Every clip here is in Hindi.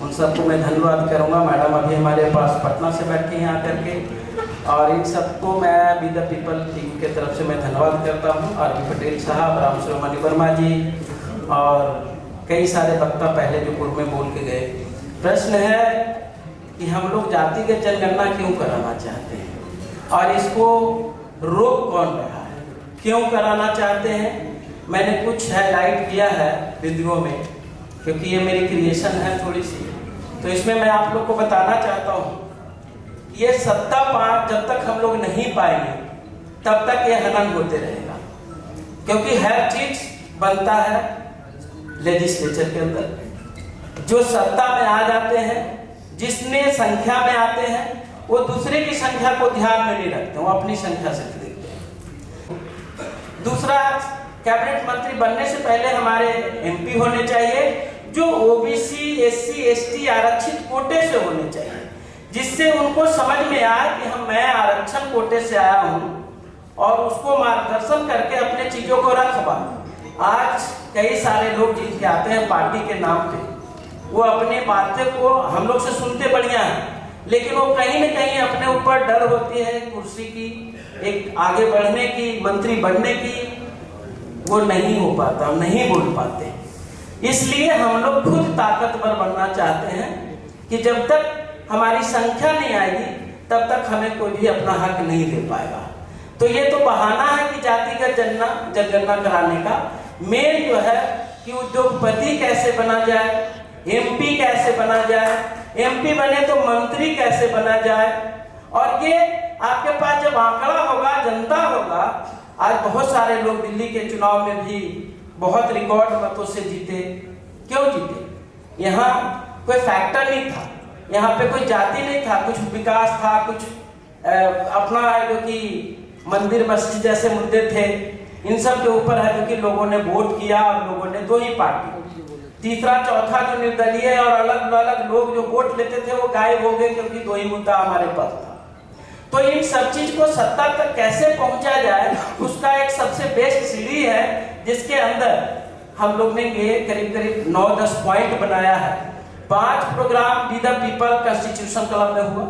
उन सबको मैं धन्यवाद करूंगा। मैडम अभी हमारे पास पटना से बैठे हैं आकर के, और इन सबको मैं बी द पीपल टीम के तरफ से मैं धन्यवाद करता हूं। आर.बी. पटेल साहब, राम सुब्रमण्य वर्मा जी और कई सारे वक्ता पहले जो पूर्व में बोल के गए। प्रश्न है कि हम लोग जातिगत जनगणना क्यों कराना चाहते हैं और इसको रोक कौन रहा है, क्यों कराना चाहते हैं। मैंने कुछ हाईलाइट किया है वीडियो में, क्योंकि ये मेरी क्रिएशन है थोड़ी सी, तो इसमें मैं आप लोग को बताना चाहता हूँ कि ये सत्ता पाठ जब तक हम लोग नहीं पाएंगे तब तक ये हनन होते रहेगा, क्योंकि हर चीज बनता है लेजिस्लेचर के अंदर। जो सत्ता में आ जाते हैं, जिसने संख्या में आते हैं, वो दूसरे की संख्या को ध्यान में नहीं रखते, वो अपनी संख्या से देखते हैं। दूसरा, कैबिनेट मंत्री बनने से पहले हमारे एमपी होने चाहिए जो ओबीसी, एससी, एसटी आरक्षित कोटे से होने चाहिए, जिससे उनको समझ में आए कि मैं आरक्षण कोटे से आया हूं और उसको मार्गदर्शन करके अपने चीजों को रखवा। आज कई सारे लोग जिनके आते हैं पार्टी के नाम पे, वो अपने बातें को हम लोग से सुनते बढ़िया है, लेकिन वो कहीं न कहीं अपने ऊपर डर होती है कुर्सी की, एक आगे बढ़ने की, मंत्री बनने की, वो नहीं हो पाता, नहीं बोल पाते। इसलिए हम लोग खुद ताकतवर बनना चाहते हैं कि जब तक हमारी संख्या नहीं आएगी तब तक हमें कोई भी अपना हक नहीं दे पाएगा। तो ये तो बहाना है कि जातिगत जनगणना कराने का। मेन जो है कि उद्योगपति कैसे बना जाए, एमपी कैसे बना जाए, एमपी बने तो मंत्री कैसे बना जाए, और ये आपके पास जब आंकड़ा होगा, जनता होगा। आज बहुत सारे लोग दिल्ली के चुनाव में भी बहुत रिकॉर्ड मतों से जीते। क्यों जीते? यहाँ कोई फैक्टर नहीं था, यहाँ पे कोई जाति नहीं था, कुछ विकास था, कुछ अपना जो कि मंदिर मस्जिद जैसे मुद्दे थे, इन सब के ऊपर है जो कि लोगों ने वोट किया और लोगों ने दो ही पार्टी, तीसरा चौथा जो निर्दलीय और अलग अलग लोग जो वोट लेते थे वो गायब हो गए, क्योंकि दो ही मुद्दा हमारे पास था। तो इन सब चीज को सत्ता तक कैसे पहुंचा जाए, उसका एक सबसे बेस्ट सीढ़ी है, जिसके अंदर हम लोग ने ये करीब करीब 9-10 पॉइंट बनाया है। 5 program be the people Constitution Club में हुआ,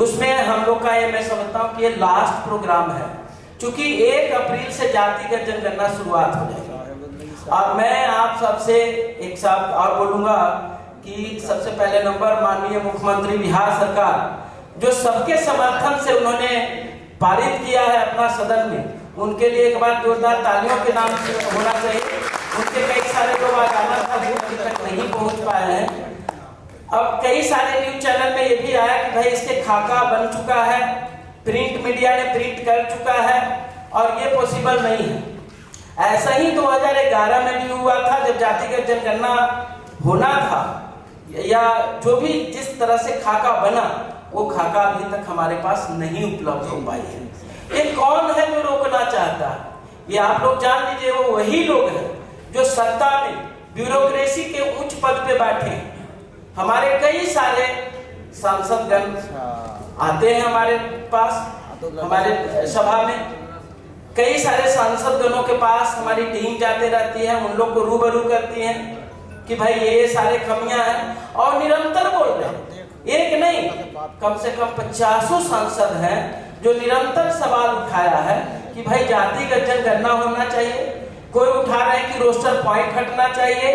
उसमें हम लोग का ये मैं समझता हूँ कि ये लास्ट प्रोग्राम है, क्योंकि 1 अप्रैल से जातिगत जनगणना शुरुआत हो जाएगी। और मैं आप सबसे एक शब्द और बोलूंगा कि सबसे पहले नंबर माननीय मुख्यमंत्री बिहार सरकार, जो सबके समर्थन से उन्होंने पारित किया है अपना सदन में, उनके लिए एक बार जोरदार तालियों के नाम से होना चाहिए। उनके कई सारे लोग आगामी तक नहीं पहुंच पाए हैं। अब कई सारे न्यूज चैनल में ये भी आया कि भाई इसके खाका बन चुका है, प्रिंट मीडिया ने प्रिंट कर चुका है, और ये पॉसिबल नहीं है। ऐसा ही 2011 में भी हुआ था, जब जातिगत जनगणना होना था, या जो भी जिस तरह से खाका बना, वो खाका अभी तक हमारे पास नहीं उपलब्ध हो पाई है। ये कौन है जो रोकना चाहता है? ये आप लोग जान लीजिए, वो वही लोग हैं जो सत्ता में ब्यूरोक्रेसी के उच्च पद पे बैठे हैं। हमारे कई सारे सांसदगण आते हैं हमारे पास, हमारे सभा में कई सारे सांसदगणों के पास हमारी टीम जाते रहती है, उन लोग को रूबरू करती है कि भाई ये सारे कमियां हैं, और निरंतर बोल रहे हैं। एक नहीं, कम से कम 50 सांसद हैं जो निरंतर सवाल उठाया है कि भाई जातिगत जनगणना होना चाहिए। कोई उठा रहे हैं कि रोस्टर पॉइंट हटना चाहिए,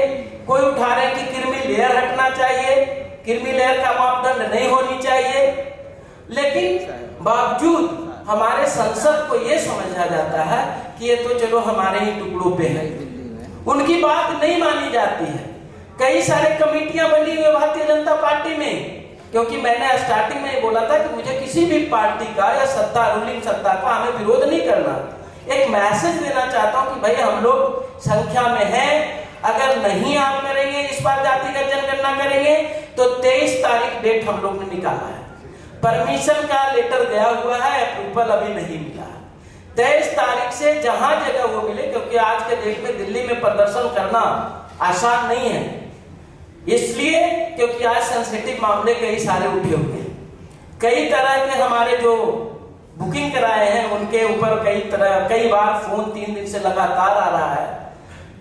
कोई उठा रहे हैं कि क्रीमी लेयर हटना चाहिए, क्रीमी लेयर का मापदंड नहीं होनी चाहिए। लेकिन बावजूद हमारे संसद को यह समझा जाता है कि ये तो चलो हमारे ही टुकड़ों पे है, उनकी बात नहीं मानी जाती है। कई सारे कमेटियां बनी हुई भारतीय जनता पार्टी में, क्योंकि मैंने स्टार्टिंग में बोला था कि मुझे किसी भी पार्टी का या सत्ता, रूलिंग सत्ता का हमें विरोध नहीं करना। एक मैसेज देना चाहता हूं कि भाई हम लोग संख्या में हैं, अगर नहीं आप करेंगे, इस बार जातिगत जनगणना करेंगे, तो 23 तारीख डेट हम लोग ने निकाला है। परमिशन का लेटर गया हुआ है, अप्रूवल अभी नहीं मिला है। 23 तारीख से जहां जगह वो मिले, क्योंकि आज के डेट में दिल्ली में प्रदर्शन करना आसान नहीं है, इसलिए क्योंकि आज सेंसिटिव मामले कई सारे उठे हुए हैं। कई तरह के हमारे जो बुकिंग कराए हैं उनके ऊपर कई बार फोन 3 दिन से लगातार आ रहा है।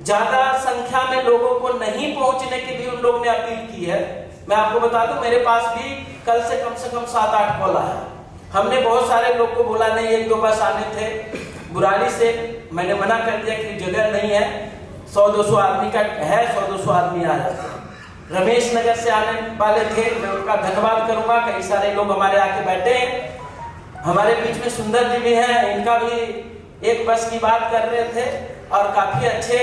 ज्यादा संख्या में लोगों को नहीं पहुंचने की भी उन लोग ने अपील की है। मैं आपको बता दूं, मेरे पास भी कल से कम 7-8 कॉल आया। हमने बहुत सारे लोग को बोला नहीं, 1-2 बस आने थे बुराड़ी से, मैंने मना कर दिया कि जगह नहीं है, 100-200 आदमी का है, 100-200 आदमी आ जाते हैं। रमेश नगर से आने वाले थे, मैं उनका धन्यवाद करूंगा, कई सारे लोग हमारे आके बैठे हैं। हमारे बीच में सुंदर जी भी हैं, इनका भी एक बस की बात कर रहे थे और काफी अच्छे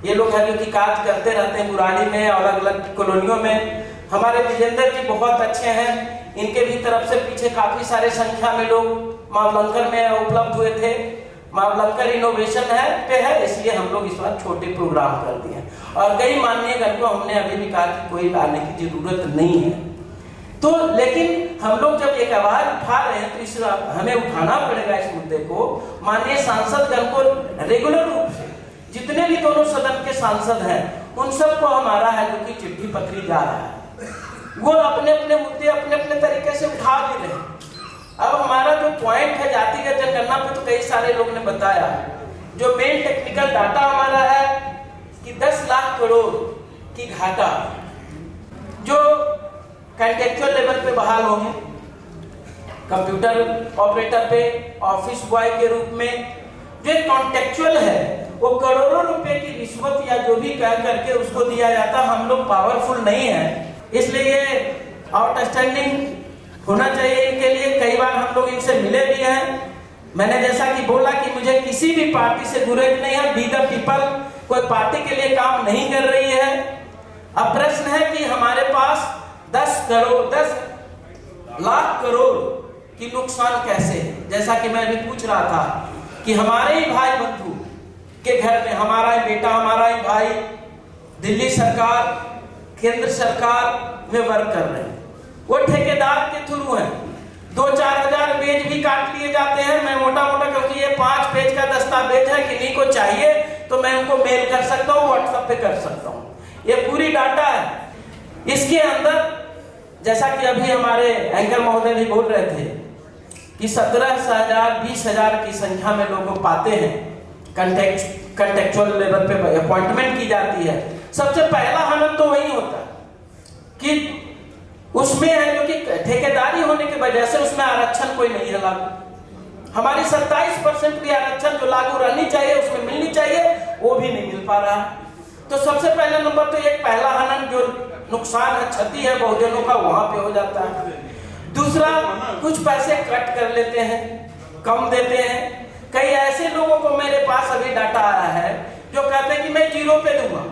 ये लोग हैं जो कि कार्य करते रहते हैं बुराड़ी में और अलग अलग कॉलोनियों में। हमारे विजेंद्र जी बहुत अच्छे हैं, इनके भी तरफ से पीछे काफी सारे संख्या में लोग मावलंकर में उपलब्ध हुए थे। मावलंकर इनोवेशन है, इसलिए हम लोग इस बार छोटे प्रोग्राम कर दिए और कई माननीय गण को हमने अभी भी कहा कि कोई लाने की जरूरत नहीं है। तो लेकिन हम लोग जब एक आवाज उठा रहे हैं तो इस हमें उठाना पड़ेगा इस मुद्दे को। माननीय सांसद गण को रेगुलर रूप से जितने भी दोनों सदन के सांसद हैं उन सबको हमारा है जो कि चिट्ठी पत्री जा रहा है, वो अपने अपने मुद्दे अपने अपने तरीके से उठा भी रहे हैं। अब हमारा जो पॉइंट है जातिगत जनगणना पे, तो कई सारे लोग ने बताया, जो मेन टेक्निकल डाटा हमारा है कि 10 लाख करोड़ की घाटा जो कॉन्ट्रेक्चुअल लेवल पे बहाल होंगे, कंप्यूटर ऑपरेटर पे, ऑफिस बॉय के रूप में। जो कॉन्ट्रेक्चुअल है वो करोड़ों रुपए की रिश्वत या जो भी कह करके उसको दिया जाता, हम लोग पावरफुल नहीं है, इसलिए ये आउटस्टैंडिंग होना चाहिए इनके लिए। कई बार हम लोग इनसे मिले भी हैं, मैंने जैसा कि बोला कि मुझे किसी भी पार्टी से गुरेज नहीं है, बी द पीपल कोई पार्टी के लिए काम नहीं कर रही है। अब प्रश्न है कि हमारे पास 10 लाख करोड़ की नुकसान कैसे है। जैसा कि मैं अभी पूछ रहा था कि हमारे ही भाई बंधु के घर में हमारा ही बेटा, हमारा ही भाई दिल्ली सरकार, केंद्र सरकार में वर्क कर रहे हैं, वो ठेकेदार के थ्रू है। 2-4 हजार पेज भी काट लिए जाते हैं। मैं मोटा मोटा, क्योंकि ये 5 पेज का दस्तावेज है, किन्हीं को चाहिए तो मैं उनको मेल कर सकता हूँ, व्हाट्सएप पे कर सकता हूँ, ये पूरी डाटा है। इसके अंदर जैसा कि अभी हमारे एंकर महोदय भी बोल रहे थे कि 17,000 20,000 की संख्या में लोगों को पाते हैं, कंटेक्चुअल लेवल पे अपॉइंटमेंट की जाती है। सबसे पहला हनन तो वही होता है कि उसमें है जो कि ठेकेदारी होने की वजह से उसमें आरक्षण कोई नहीं है लागू। हमारी 27% भी आरक्षण जो लागू रहनी चाहिए उसमें मिलनी चाहिए, वो भी नहीं मिल पा रहा। तो सबसे पहले नंबर तो एक पहला हनन जो नुकसान है, क्षति है बहुजनों का, वहां पे हो जाता है। दूसरा, कुछ पैसे कट कर लेते हैं, कम देते हैं। कई ऐसे लोगों को मेरे पास अभी डाटा आ रहा है जो कहते हैं कि मैं 0 पे दूंगा,